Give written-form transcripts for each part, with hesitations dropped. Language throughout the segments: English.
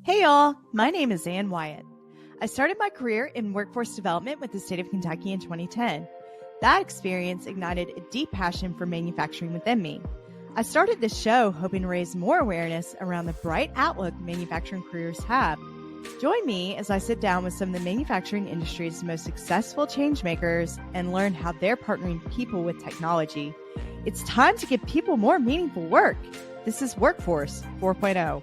Hey y'all, my name is Wyatt. I started my career in workforce development with the state of Kentucky in 2010. That experience ignited a deep passion for manufacturing within me. I started this show hoping to raise more awareness around the bright outlook manufacturing careers have. Join me as I sit down with some of the manufacturing industry's most successful changemakers and learn how they're partnering people with technology. It's time to give people more meaningful work. This is Workforce 4.0.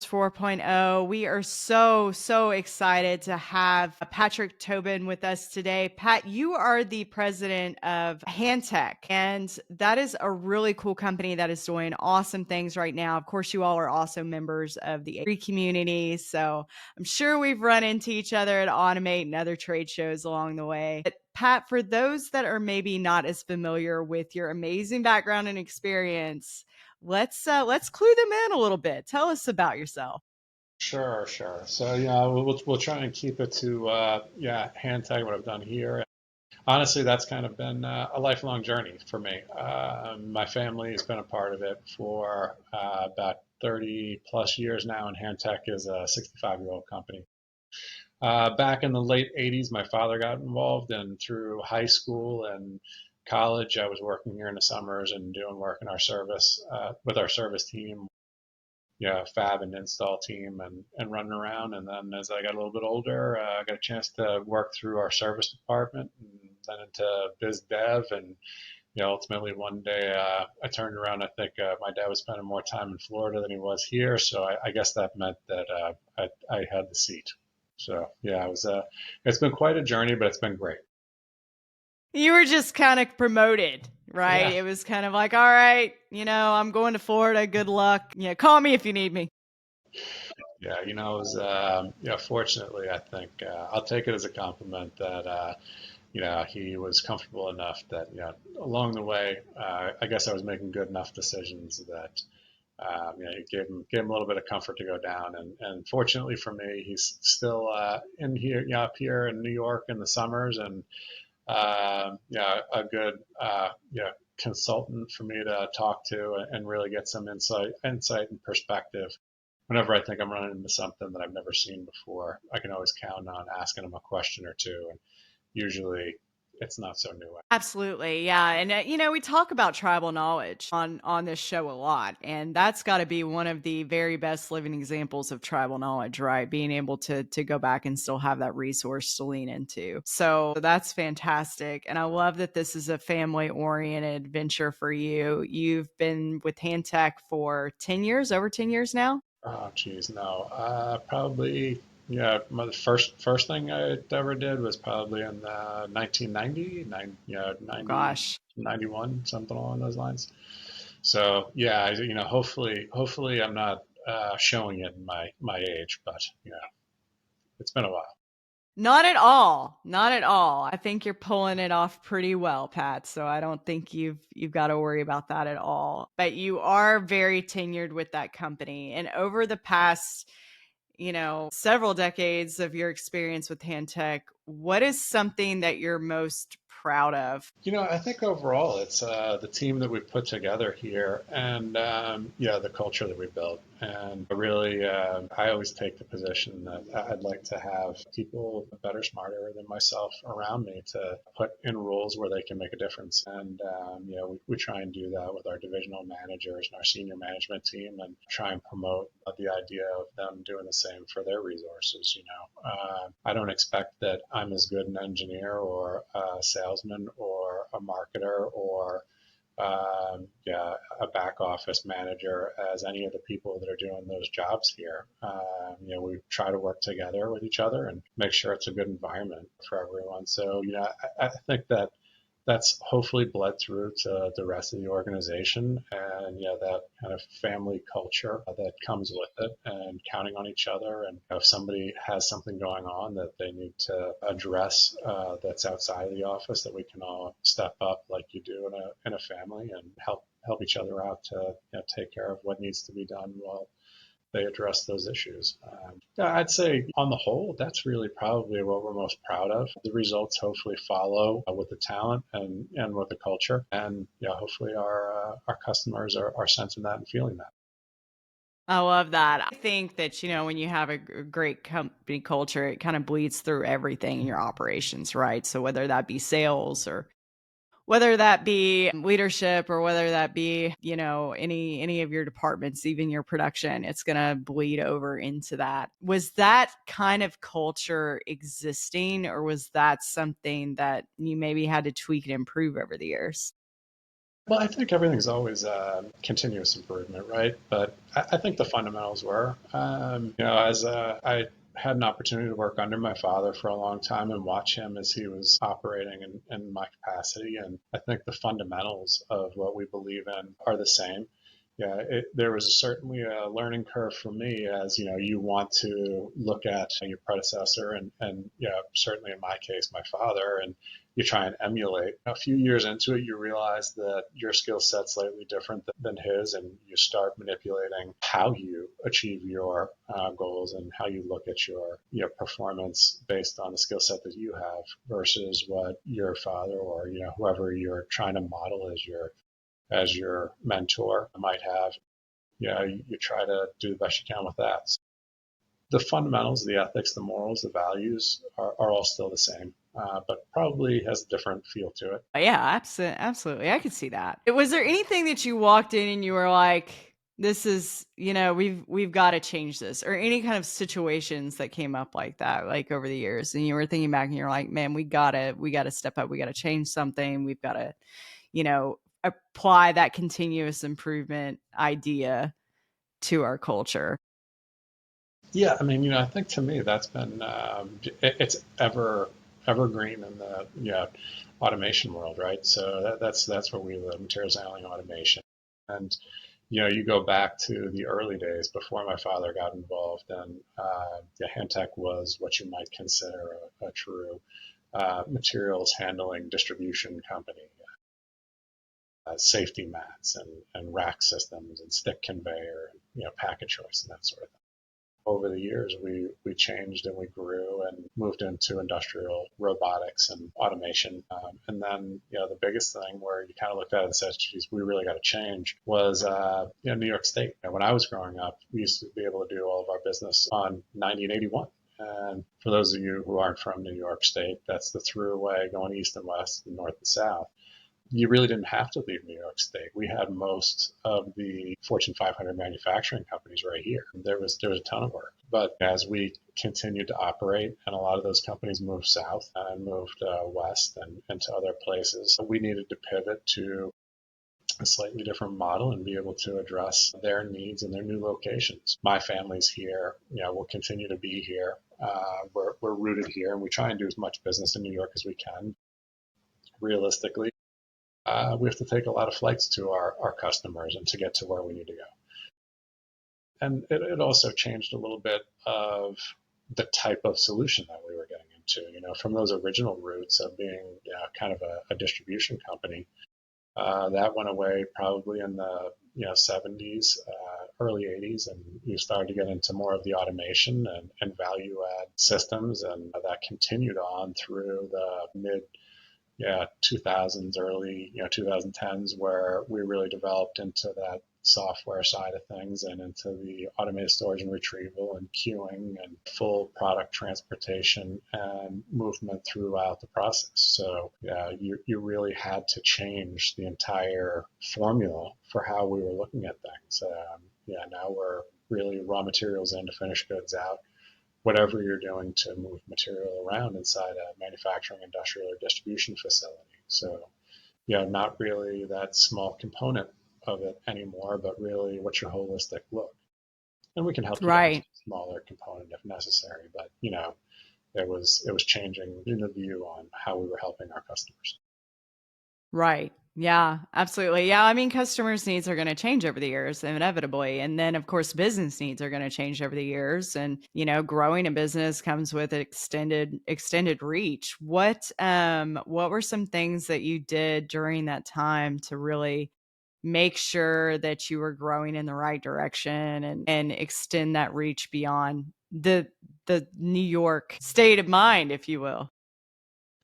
4.0. We are so excited to have Patrick Tobin with us today. Pat, you are the president of Han-Tek, and that is a really cool company that is doing awesome things right now. Of course, you all are also members of the AV community, so I'm sure we've run into each other at Automate and other trade shows along the way. But Pat, for those that are maybe not as familiar with your amazing background and experience, let's clue them in a little bit. Tell us about yourself. Sure. So we'll try and keep it to hand tag what I've done here. Honestly, that's kind of been a lifelong journey for me. My family has been a part of it for about 30 plus years now, and Han-Tek is a 65-year-old company. Back in the late 80s, my father got involved, and through high school and college, I was working here in the summers and doing work in our service with our service team, fab and install team and running around. And then as I got a little bit older, I got a chance to work through our service department and then into biz dev. And, ultimately one day I turned around. I think my dad was spending more time in Florida than he was here. So I guess that meant that I had the seat. So yeah, it's been quite a journey, but it's been great. You were just kind of promoted, right? Yeah. It was kind of like, all right, I'm going to Florida. Good luck. Call me if you need me. Yeah, it was, fortunately, I think I'll take it as a compliment that, he was comfortable enough that, along the way, I guess I was making good enough decisions that, it gave him a little bit of comfort to go down. And fortunately for me, he's still in here, up here in New York in the summers, and a good consultant for me to talk to and really get some insight and perspective. Whenever I think I'm running into something that I've never seen before, I can always count on asking him a question or two, and usually it's not so new. Absolutely. Yeah. And, we talk about tribal knowledge on this show a lot. And that's got to be one of the very best living examples of tribal knowledge, right? Being able to go back and still have that resource to lean into. So that's fantastic. And I love that this is a family oriented venture for you. You've been with Han-Tek for 10 years, over 10 years now? Oh, geez, no. Probably, my first thing I ever did was probably in 1990, 90, Gosh. 91, something along those lines. So yeah, hopefully I'm not showing it in my age, but it's been a while. Not at all. Not at all. I think you're pulling it off pretty well, Pat. So I don't think you've got to worry about that at all. But you are very tenured with that company. And over the past, several decades of your experience with Han-Tek, what is something that you're most proud of? I think overall it's the team that we've put together here, and the culture that we built. And really, I always take the position that I'd like to have people better, smarter than myself around me to put in roles where they can make a difference. And we try and do that with our divisional managers and our senior management team, and try and promote the idea of them doing the same for their resources. I don't expect that I'm as good an engineer or a salesman or a marketer or a back office manager as any of the people that are doing those jobs here. We try to work together with each other and make sure it's a good environment for everyone. So, I think that that's hopefully bled through to the rest of the organization, and that kind of family culture that comes with it, and counting on each other. And if somebody has something going on that they need to address that's outside of the office, that we can all step up like you do in a family and help each other out to take care of what needs to be done while they address those issues. I'd say on the whole, that's really probably what we're most proud of. The results hopefully follow with the talent and with the culture. And hopefully our customers are sensing that and feeling that. I love that. I think that, when you have a great company culture, it kind of bleeds through everything in your operations, right? So whether that be sales or whether that be leadership or whether that be, any of your departments, even your production, it's going to bleed over into that. Was that kind of culture existing, or was that something that you maybe had to tweak and improve over the years? Well, I think everything's always continuous improvement, right? But I think the fundamentals were, as I had an opportunity to work under my father for a long time and watch him as he was operating in my capacity. And I think the fundamentals of what we believe in are the same. Yeah, there was certainly a learning curve for me as, you want to look at your predecessor and certainly in my case, my father, and you try and emulate. A few years into it, you realize that your skill set's slightly different than his, and you start manipulating how you achieve your goals and how you look at your performance based on the skill set that you have versus what your father or whoever you're trying to model as your mentor might have. You try to do the best you can with that. The fundamentals, the ethics, the morals, the values are all still the same, but probably has a different feel to it. Yeah, absolutely. I could see that. Was there anything that you walked in and you were like, this is, we've got to change this, or any kind of situations that came up like that, like over the years, and you were thinking back and you're like, man, we gotta step up. We got to change something. We've got to, apply that continuous improvement idea to our culture. Yeah, I mean, I think to me that's been it's evergreen in the automation world, right? So that's where we live, materials handling automation, and you go back to the early days before my father got involved, and Han-Tek was what you might consider a true materials handling distribution company. Safety mats and rack systems and stick conveyor and packet choice and that sort of thing. Over the years, we changed and we grew and moved into industrial robotics and automation. And then, the biggest thing where you kind of looked at it and said, geez, we really got to change was, New York State. When I was growing up, we used to be able to do all of our business on 90 and 81. And for those of you who aren't from New York State, that's the throughway going east and west and north and south. You really didn't have to leave New York State. We had most of the Fortune 500 manufacturing companies right here. There was a ton of work. But as we continued to operate, and a lot of those companies moved south and moved west and to other places, we needed to pivot to a slightly different model and be able to address their needs in their new locations. My family's here. We'll continue to be here. We're rooted here, and we try and do as much business in New York as we can. Realistically, we have to take a lot of flights to our customers and to get to where we need to go. And it also changed a little bit of the type of solution that we were getting into, from those original roots of being kind of a distribution company. That went away probably in the 70s, early 80s, and you started to get into more of the automation and value add systems, and that continued on through the mid 2000s, early 2010s, where we really developed into that software side of things and into the automated storage and retrieval and queuing and full product transportation and movement throughout the process. So you really had to change the entire formula for how we were looking at things. Now we're really raw materials in to finished goods out, whatever you're doing to move material around inside a manufacturing, industrial, or distribution facility. So, not really that small component of it anymore, but really what's your holistic look. And we can help you get into Right. a smaller component if necessary, but it was changing in the view on how we were helping our customers. Right. Yeah, absolutely. Yeah, I mean, customers' needs are going to change over the years, inevitably. And then, of course, business needs are going to change over the years. And, growing a business comes with extended reach. What were some things that you did during that time to really make sure that you were growing in the right direction and extend that reach beyond the New York state of mind, if you will?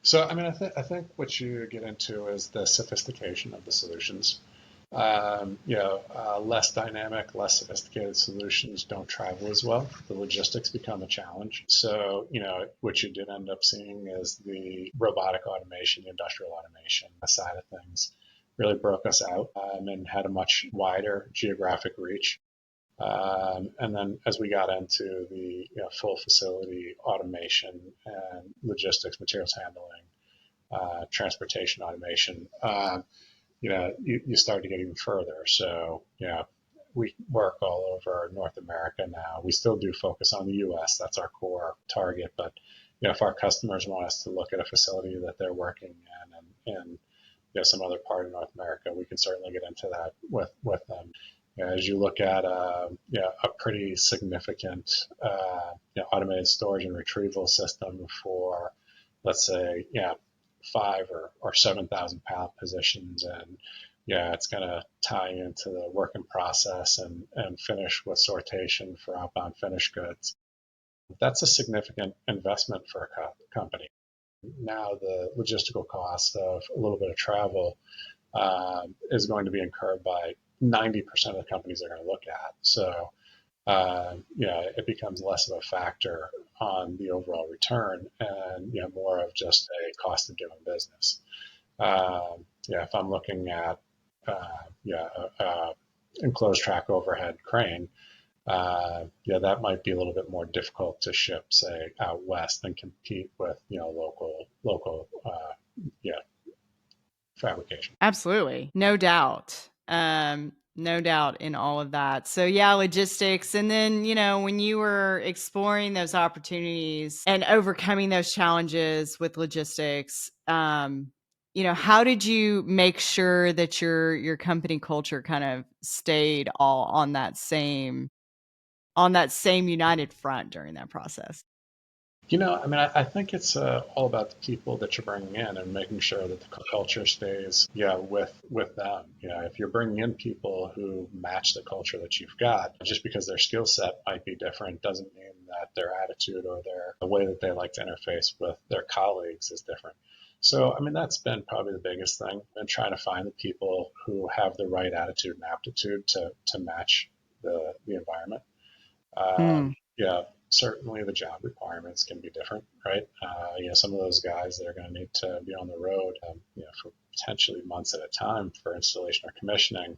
So, I mean, I think what you get into is the sophistication of the solutions. Less dynamic, less sophisticated solutions don't travel as well. The logistics become a challenge. So, what you did end up seeing is the robotic automation, the industrial automation side of things really broke us out and had a much wider geographic reach. And then as we got into the full facility automation and logistics, materials handling, transportation automation, you start to get even further. So, we work all over North America now. We still do focus on the US. That's our core target. But, if our customers want us to look at a facility that they're working in and some other part of North America, we can certainly get into that with them. As you look at a pretty significant automated storage and retrieval system for, let's say, 5 or 7,000 pound positions, and it's going to tie into the work in process and finish with sortation for outbound finished goods. That's a significant investment for a company. Now the logistical cost of a little bit of travel is going to be incurred by 90% of the companies they're going to look at. So, it becomes less of a factor on the overall return and, more of just a cost of doing business. If I'm looking at, enclosed track overhead crane, that might be a little bit more difficult to ship, say, out west and compete with, local, fabrication. Absolutely. No doubt. No doubt in all of that. So yeah, logistics. And then, when you were exploring those opportunities and overcoming those challenges with logistics, how did you make sure that your company culture kind of stayed all on that same united front during that process? I think it's all about the people that you're bringing in and making sure that the culture stays, with them. If you're bringing in people who match the culture that you've got, just because their skill set might be different doesn't mean that their attitude or the way that they like to interface with their colleagues is different. So, that's been probably the biggest thing, and trying to find the people who have the right attitude and aptitude to match the environment. Hmm. Certainly the job requirements can be different, right? Some of those guys that are going to need to be on the road, for potentially months at a time for installation or commissioning.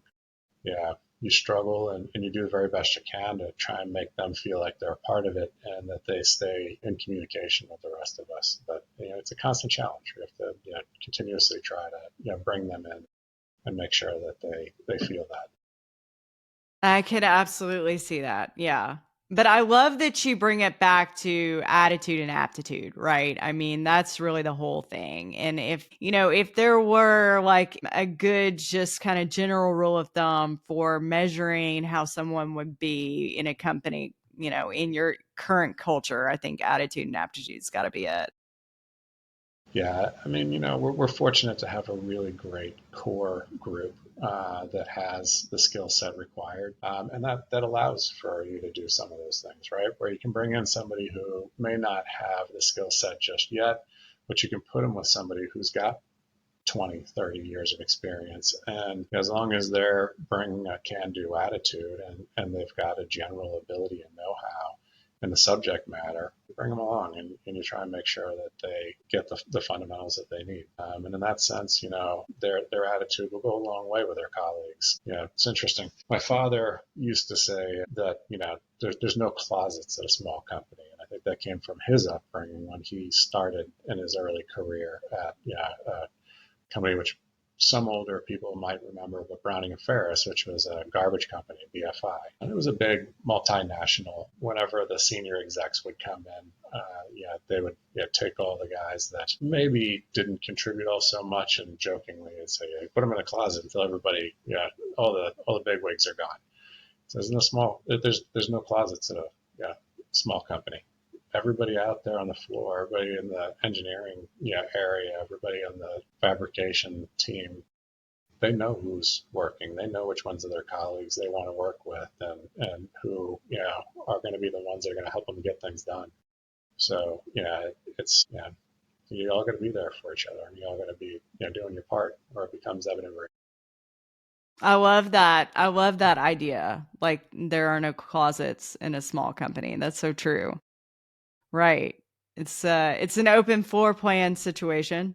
You struggle and you do the very best you can to try and make them feel like they're a part of it and that they stay in communication with the rest of us. But, it's a constant challenge. We have to, continuously try to, bring them in and make sure that they feel that. I could absolutely see that. Yeah. But I love that you bring it back to attitude and aptitude, right? I mean, that's really the whole thing. And if there were like a good, just kind of general rule of thumb for measuring how someone would be in a company, in your current culture, I think attitude and aptitude's got to be it. Yeah, we're fortunate to have a really great core group that has the skill set required, and that allows for you to do some of those things, right? Where you can bring in somebody who may not have the skill set just yet, but you can put them with somebody who's got 20, 30 years of experience. And as long as they're bringing a can-do attitude and they've got a general ability and know-how in the subject matter, you bring them along and you try and make sure that they get the fundamentals that they need. And in that sense, their attitude will go a long way with their colleagues. It's interesting. My father used to say that, there's no closets at a small company. And I think that came from his upbringing when he started in his early career at, company which some older people might remember, but Browning and Ferris, which was a garbage company, BFI. And it was a big multinational. Whenever the senior execs would come in, they would take all the guys that maybe didn't contribute all so much and jokingly and say, hey, put them in a closet until everybody, all the big wigs are gone. So there's no closets at a small company. Everybody out there on the floor, everybody in the engineering area, everybody on the fabrication team, they know who's working. They know which ones of their colleagues they want to work with and who are going to be the ones that are going to help them get things done. So it's you all got to be there for each other, and you all got to be doing your part, or it becomes evident. I love that. I love that idea. Like there are no closets in a small company. That's so true. Right. It's an open floor plan situation.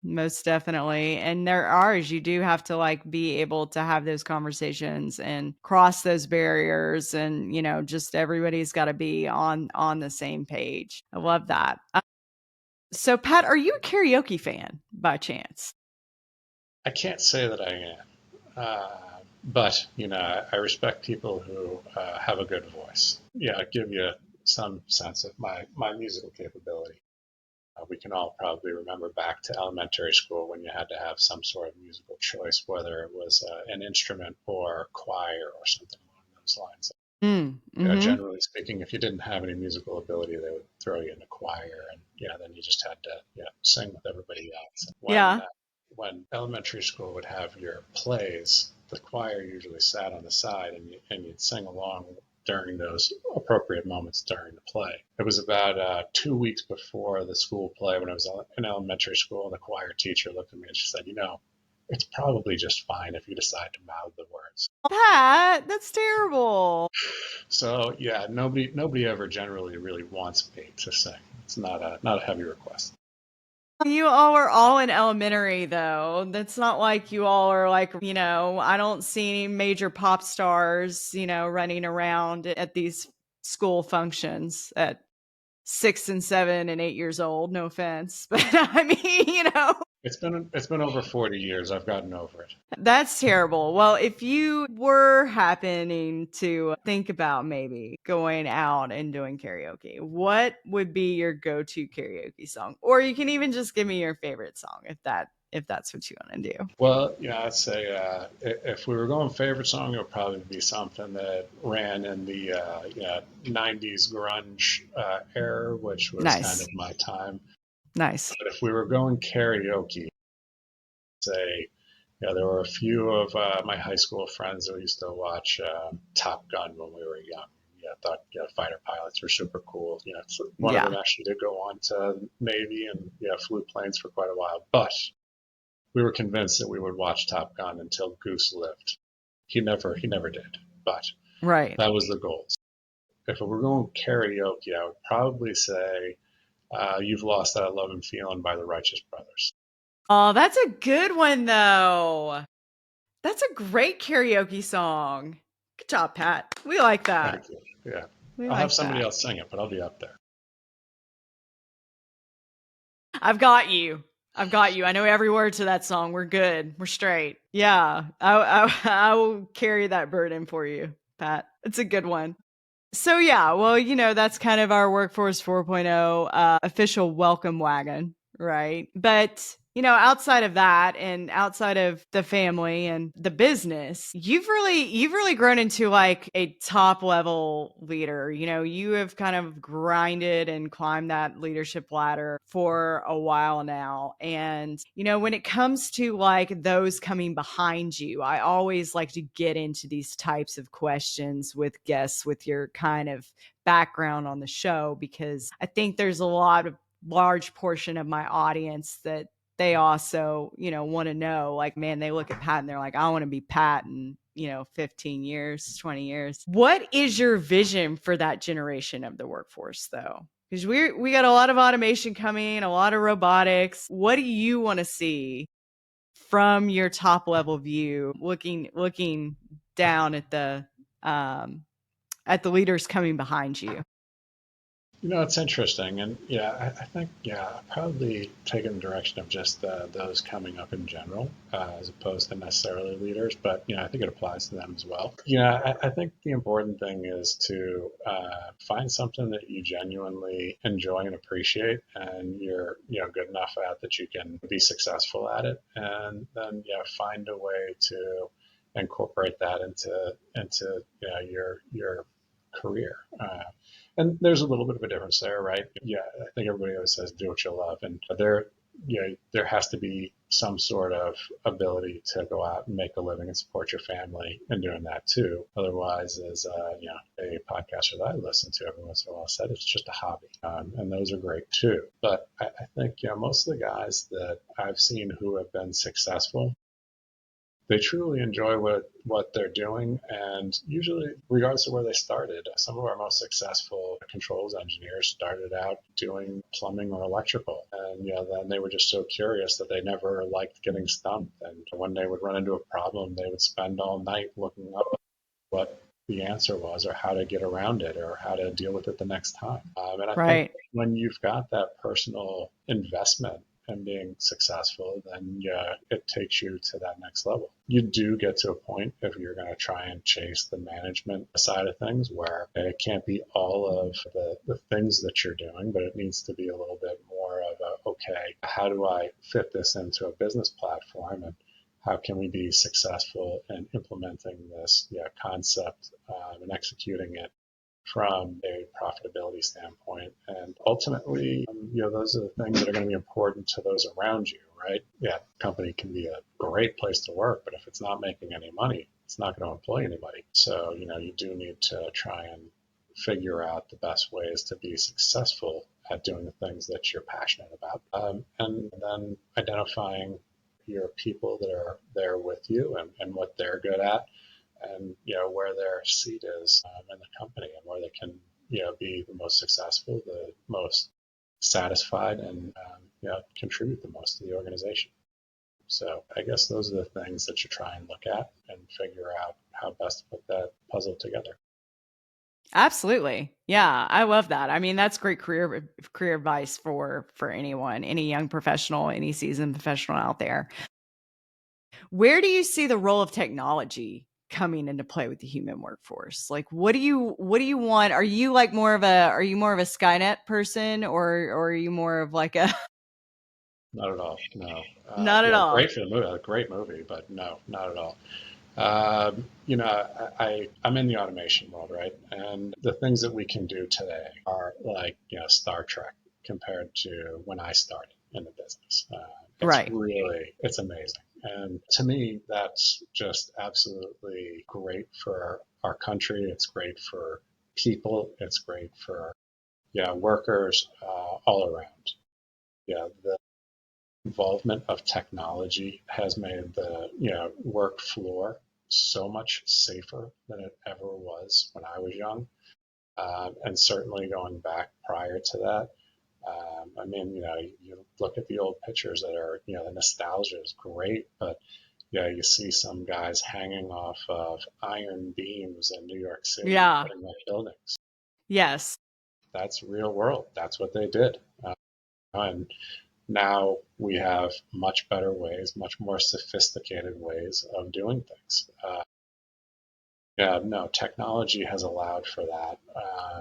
Most definitely. And there are, you do have to like be able to have those conversations and cross those barriers and, just everybody's got to be on the same page. I love that. So Pat, are you a karaoke fan by chance? I can't say that I am, but I respect people who have a good voice. Yeah, I give you some sense of my musical capability. We can all probably remember back to elementary school when you had to have some sort of musical choice, whether it was an instrument or choir or something along those lines. Mm, mhm. Generally speaking, if you didn't have any musical ability, they would throw you in a choir, and then you just had to sing with everybody else. Yeah. When elementary school would have your plays, the choir usually sat on the side, and you'd sing along during those appropriate moments during the play. It was about 2 weeks before the school play when I was in elementary school, and the choir teacher looked at me and she said, it's probably just fine if you decide to mouth the words. Pat, that's terrible. So yeah, nobody ever generally really wants me to sing. It's not a heavy request. You all were all in elementary though. That's not like you all are like, I don't see any major pop stars, running around at these school functions at 6 and 7 and 8 years old. No offense. But I mean, It's been over 40 years. I've gotten over it. that's terrible. Well, if you were happening to think about maybe going out and doing karaoke, what would be your go-to karaoke song? Or you can even just give me your favorite song if that's what you want to do. Well, I'd say if we were going favorite song, it would probably be something that ran in the 90s grunge era, which was kind Nice. of my time. Nice. But if we were going karaoke, say, there were a few of my high school friends that used to watch Top Gun when we were young. Yeah, I thought fighter pilots were super cool. One of Yeah. them actually did go on to Navy and flew planes for quite a while. But we were convinced that we would watch Top Gun until Goose lived. He never did. But Right. that was the goal. If we were going karaoke, I would probably say "You've Lost That Love and Feeling" by the Righteous Brothers. Oh, that's a good one though. That's a great karaoke song. Good job, Pat. We like that. Thank you. Yeah, We I'll have like somebody that. else sing it, but I'll be up there. I've got you. I've got you. I know every word to that song. We're good. We're straight. Yeah. I will carry that burden for you, Pat. It's a good one. So yeah, well, that's kind of our Workforce 4.0 official welcome wagon, right? But outside of that and outside of the family and the business, you've really grown into like a top level leader. You have kind of grinded and climbed that leadership ladder for a while now. And when it comes to like those coming behind you, I always like to get into these types of questions with guests with your kind of background on the show, because I think there's a large portion of my audience that they also, want to know, like, man, they look at Pat and they're like, I want to be Pat in, 15 years, 20 years. What is your vision for that generation of the workforce though? Because we got a lot of automation coming, a lot of robotics. What do you want to see from your top level view, looking down um, at the leaders coming behind you? It's interesting, and I think probably take in the direction of just those coming up in general, as opposed to necessarily leaders. But I think it applies to them as well. I think the important thing is to find something that you genuinely enjoy and appreciate, and you're good enough at that you can be successful at it, and then find a way to incorporate that into your career. And there's a little bit of a difference there, right? Yeah, I think everybody always says do what you love, and there has to be some sort of ability to go out and make a living and support your family in doing that too. Otherwise, as a podcaster that I listen to every once in a while said, it's just a hobby, and those are great too. But I think most of the guys that I've seen who have been successful they truly enjoy what they're doing. And usually, regardless of where they started, some of our most successful controls engineers started out doing plumbing or electrical. And then they were just so curious that they never liked getting stumped. And when they would run into a problem, they would spend all night looking up what the answer was or how to get around it or how to deal with it the next time. And I think Right. when you've got that personal investment in being successful, then it takes you to that next level. You do get to a point if you're going to try and chase the management side of things where it can't be all of the things that you're doing, but it needs to be a little bit more of okay, how do I fit this into a business platform? And how can we be successful in implementing this concept and executing it from a profitability standpoint? And ultimately, those are the things that are going to be important to those around you, right? Yeah, company can be a great place to work, but if it's not making any money, it's not going to employ anybody. So, you do need to try and figure out the best ways to be successful at doing the things that you're passionate about. And then identifying your people that are there with you and what they're good at and where their seat is in the company and where they can be the most successful, the most satisfied, and contribute the most to the organization. So I guess those are the things that you try and look at and figure out how best to put that puzzle together. Absolutely. Yeah, I love that. I mean, that's great career advice for anyone, any young professional, any seasoned professional out there. Where do you see the role of technology coming into play with the human workforce? Like what do you want? Are you like more of a Skynet person or are you more of like a Not at all. No. not at all? Great for the movie. A great movie, but no, not at all. I'm in the automation world, right? And the things that we can do today are like, Star Trek compared to when I started in the business. Right. It's amazing. And to me, that's just absolutely great for our country. It's great for people. It's great for, workers all around. The involvement of technology has made the work floor so much safer than it ever was when I was young, and certainly going back prior to that. I mean, you look at the old pictures that are, the nostalgia is great, but you see some guys hanging off of iron beams in New York City Yeah. putting up buildings. Yes. That's real world. That's what they did. And now we have much better ways, much more sophisticated ways of doing things. No, technology has allowed for that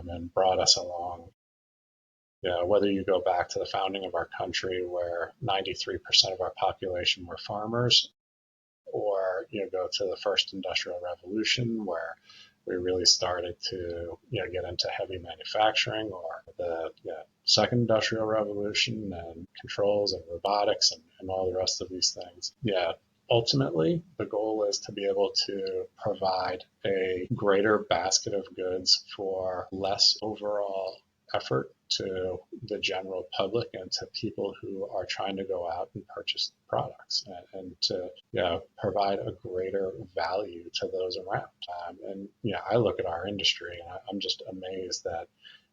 and brought us along. Whether you go back to the founding of our country, where 93% of our population were farmers, or go to the first industrial revolution, where we really started to get into heavy manufacturing, or the second industrial revolution and controls and robotics and all the rest of these things. Ultimately, the goal is to be able to provide a greater basket of goods for less overall effort to the general public and to people who are trying to go out and purchase products and to provide a greater value to those around. I look at our industry and I'm just amazed that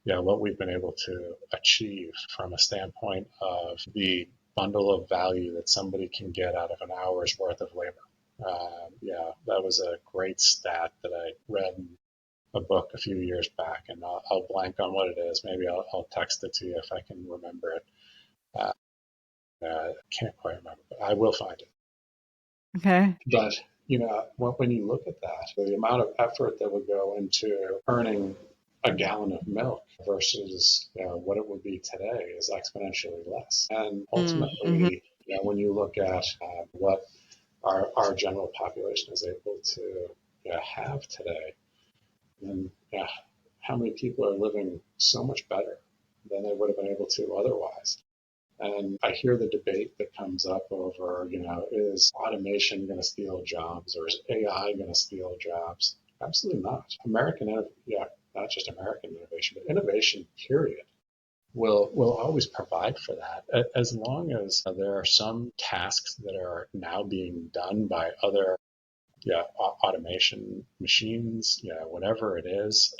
what we've been able to achieve from a standpoint of the bundle of value that somebody can get out of an hour's worth of labor. That was a great stat that I read in a book a few years back, and I'll blank on what it is. Maybe I'll text it to you if I can remember it. I can't quite remember, but I will find it. Okay. But when you look at that, the amount of effort that would go into earning a gallon of milk versus what it would be today is exponentially less. And Mm-hmm. ultimately, when you look at what our general population is able to have today, then how many people are living so much better than they would have been able to otherwise. And I hear the debate that comes up over, is automation going to steal jobs or is AI going to steal jobs? Absolutely not. Not just American innovation, but innovation, period, will always provide for that. As long as there are some tasks that are now being done by other automation machines, whatever it is,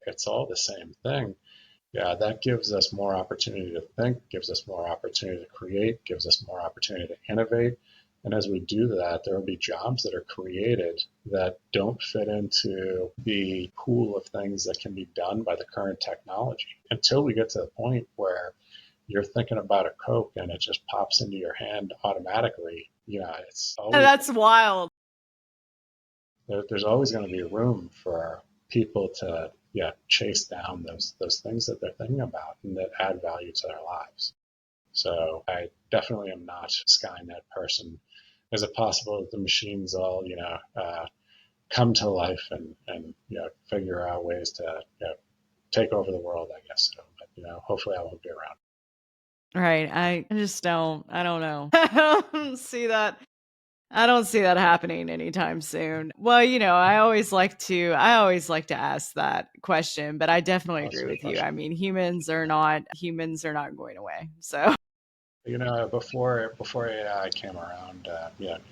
it's all the same thing. Yeah, that gives us more opportunity to think, gives us more opportunity to create, gives us more opportunity to innovate. And as we do that, there will be jobs that are created that don't fit into the pool of things that can be done by the current technology until we get to the point where you're thinking about a Coke and it just pops into your hand automatically. It's always That's wild. there's always going to be room for people to chase down those things that they're thinking about and that add value to their lives. So I definitely am not a Skynet person. Is it possible that the machines all come to life and figure out ways to take over the world? I guess so, but hopefully I won't be around. Right. I just don't. I don't know. I don't see that. I don't see that happening anytime soon. Well, I always like to ask that question, but I definitely That's agree a good with you. question. I mean, humans are not going away. So, Before AI came around,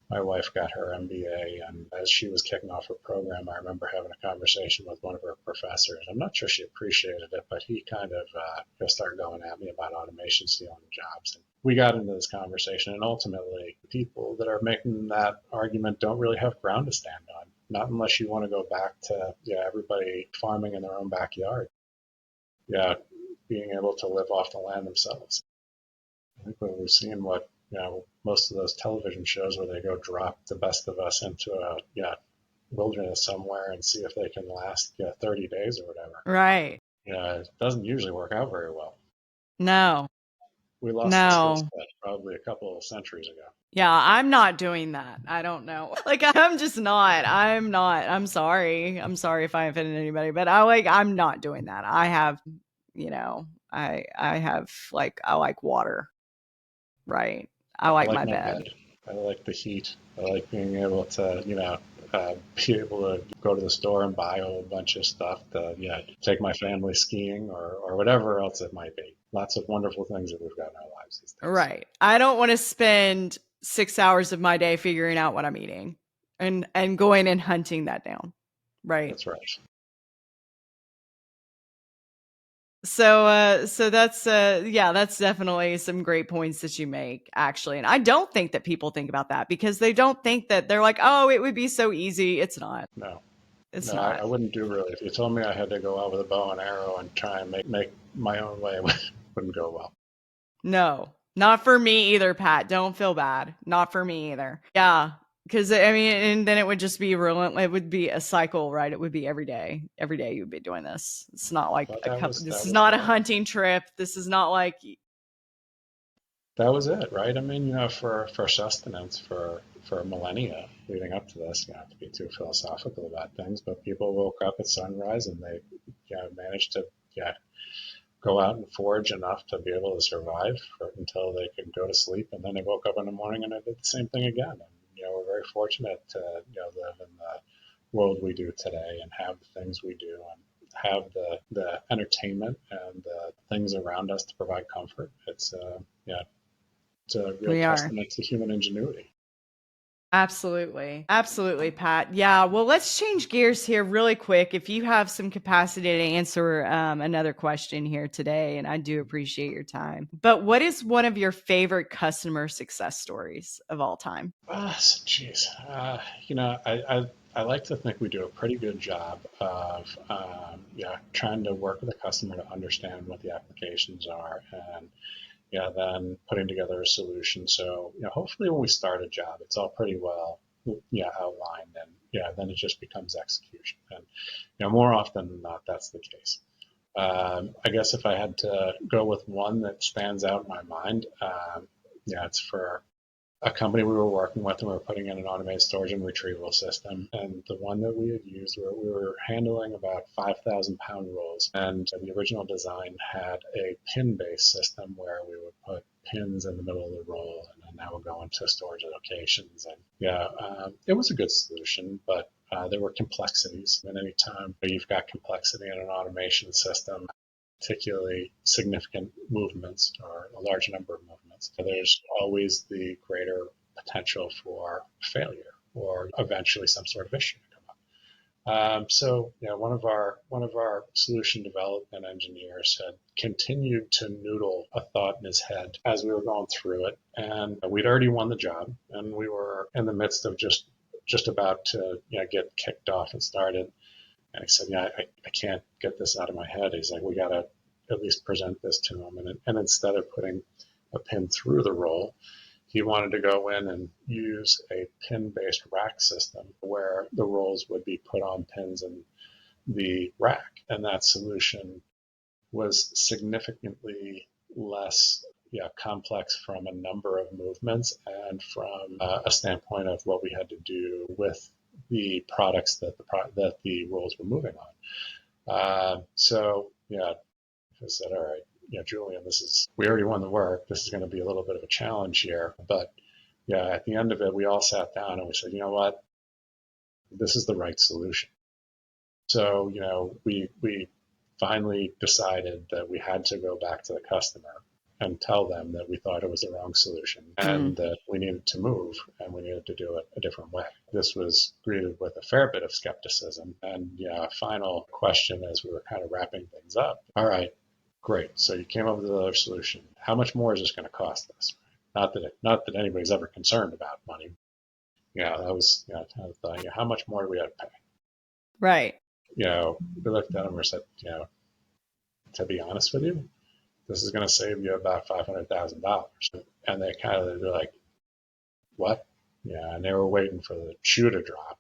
my wife got her MBA, and as she was kicking off her program, I remember having a conversation with one of her professors. I'm not sure she appreciated it, but he kind of started going at me about automation stealing jobs. And we got into this conversation, and ultimately, people that are making that argument don't really have ground to stand on. Not unless you want to go back to everybody farming in their own backyard. Yeah, being able to live off the land themselves. I think when we've seen what most of those television shows where they go drop the best of us into a wilderness somewhere and see if they can last 30 days or whatever. right. It doesn't usually work out very well. No, We lost the skill no. set probably a couple of centuries ago. Yeah, I'm not doing that. I don't know. Like, I'm just not. I'm not. I'm sorry. I'm sorry if I offended anybody, but I'm not doing that. I like water, right? I I like like my my bed. bed. I like the heat. I like being able to, be able to go to the store and buy a whole bunch of stuff to, take my family skiing or whatever else it might be. Lots of wonderful things that we've got in our lives these days. Right. I don't want to spend 6 hours of my day figuring out what I'm eating and going and hunting that down. Right. That's right. So that's definitely some great points that you make, actually. And I don't think that people think about that because they don't think that they're like, oh, it would be so easy. It's not. No, It's no, I not. wouldn't do really. If you told me I had to go out with a bow and arrow and try and make my own way, it wouldn't go well. No, not for me either, Pat. Don't feel bad. Not for me either. Yeah. Because I mean, and then it would just be relentless. It would be a cycle, right? It would be every day. Every day you would be doing this. It's not like But a that couple. was This that is was not a the hunting trip. This is not like that was it, right? I mean, for sustenance for millennia leading up to this, not to be too philosophical about things, but people woke up at sunrise and they managed to go out and forage enough to be able to survive until they could go to sleep, and then they woke up in the morning and they did the same thing again. And we're very fortunate to live in the world we do today and have the things we do and have the entertainment and the things around us to provide comfort. It's a real we are. testament to human ingenuity. Absolutely. Absolutely, Pat. Yeah. Well, let's change gears here really quick. If you have some capacity to answer another question here today, and I do appreciate your time. But what is one of your favorite customer success stories of all time? Geez. I like to think we do a pretty good job of trying to work with the customer to understand what the applications are and then putting together a solution. So, hopefully when we start a job, it's all pretty well, outlined, and then it just becomes execution. And, more often than not, that's the case. I guess if I had to go with one that stands out in my mind, it's for a company we were working with, and we were putting in an automated storage and retrieval system. And the one that we had used, we were handling about 5,000-pound rolls. And the original design had a pin-based system where we would put pins in the middle of the roll, and then that would go into storage locations. And it was a good solution, but there were complexities. And anytime you've got complexity in an automation system, particularly significant movements or a large number of movements, there's always the greater potential for failure. or eventually some sort of issue to come up. So, one of our solution development engineers had continued to noodle a thought in his head as we were going through it, and we'd already won the job, and we were in the midst of just about to get kicked off and started. And he said, I can't get this out of my head. He's like, we got to at least present this to him. And instead of putting a pin through the roll, he wanted to go in and use a pin-based rack system where the rolls would be put on pins in the rack. And that solution was significantly less complex from a number of movements and from a standpoint of what we had to do with the products that the rolls were moving on. So I said, all right, Julian, we already won the work. This is going to be a little bit of a challenge here, but at the end of it, we all sat down and we said, you know what, this is the right solution. So we finally decided that we had to go back to the customer and tell them that we thought it was the wrong solution and that we needed to move and we needed to do it a different way. This was greeted with a fair bit of skepticism. And a final question as we were kind of wrapping things up. All right, great. So you came up with another solution. How much more is this going to cost us? Not that anybody's ever concerned about money. That was kind of thing. How much more do we have to pay? Right. We looked at them and said, to be honest with you, this is going to save you about $500,000. And they're like, what? And they were waiting for the shoe to drop.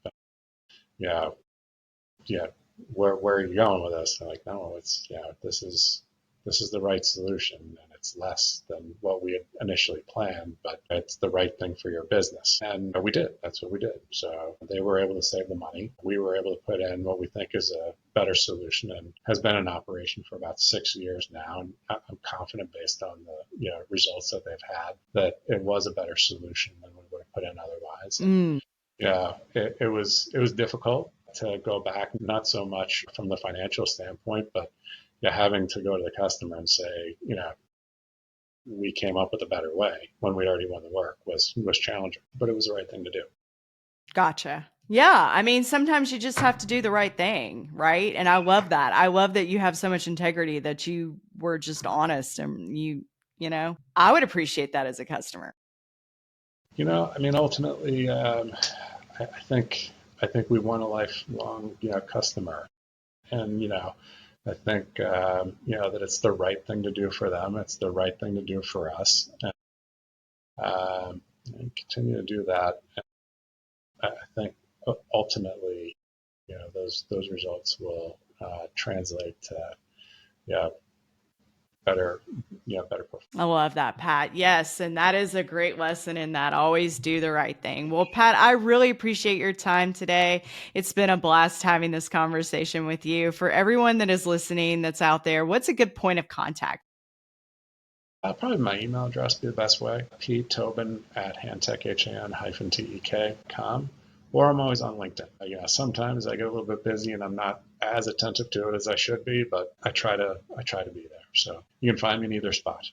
Where are you going with this? They're like, no, it's, this is the right solution, and it's less than what we had initially planned, but it's the right thing for your business. And we did. That's what we did. So they were able to save the money. We were able to put in what we think is a better solution and has been in operation for about 6 years now. And I'm confident based on the results that they've had that it was a better solution than we would have put in otherwise. And it was difficult to go back, not so much from the financial standpoint, but having to go to the customer and say, we came up with a better way when we already won the work was challenging, but it was the right thing to do. Gotcha. Yeah. I mean, sometimes you just have to do the right thing, right? And I love that. I love that you have so much integrity that you were just honest and I would appreciate that as a customer. Ultimately, I think we want a lifelong, customer, and I think that it's the right thing to do for them. It's the right thing to do for us, and continue to do that. And I think ultimately, those results will translate to better performance. I love that, Pat. Yes. And that is a great lesson in that. Always do the right thing. Well, Pat, I really appreciate your time today. It's been a blast having this conversation with you. For everyone that is listening that's out there, what's a good point of contact? Probably my email address would be the best way. Tobin at Han-Tek, HAN-TEK.com. Or I'm always on LinkedIn. Sometimes I get a little bit busy and I'm not as attentive to it as I should be, but I try to be there. So you can find me in either spot.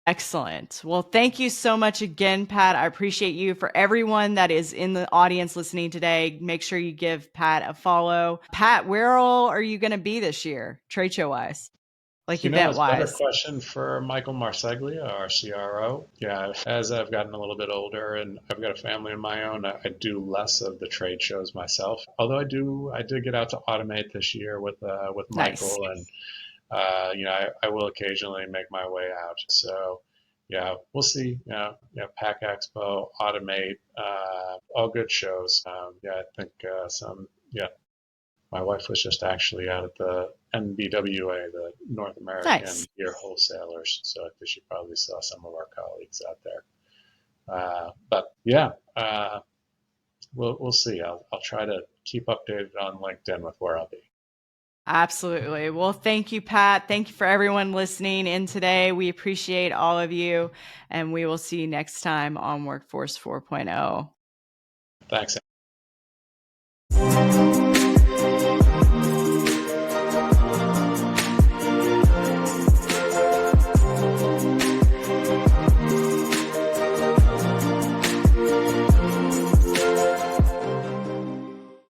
Excellent. Well, thank you so much again, Pat. I appreciate you. For everyone that is in the audience listening today, make sure you give Pat a follow. Pat, where all are you going to be this year, trade show wise? Like event wise? Better question for Michael Marseglia, our CRO. As I've gotten a little bit older and I've got a family of my own, I do less of the trade shows myself. Although I did get out to Automate this year with Michael, nice. And I will occasionally make my way out. So we'll see. Pack Expo, Automate, all good shows. I think my wife was just actually out at the NBWA, the North American Beer Wholesalers, so I think she probably saw some of our colleagues out there. But we'll see. I'll try to keep updated on LinkedIn with where I'll be. Absolutely. Well, thank you, Pat. Thank you for everyone listening in today. We appreciate all of you, and we will see you next time on Workforce 4.0. Thanks.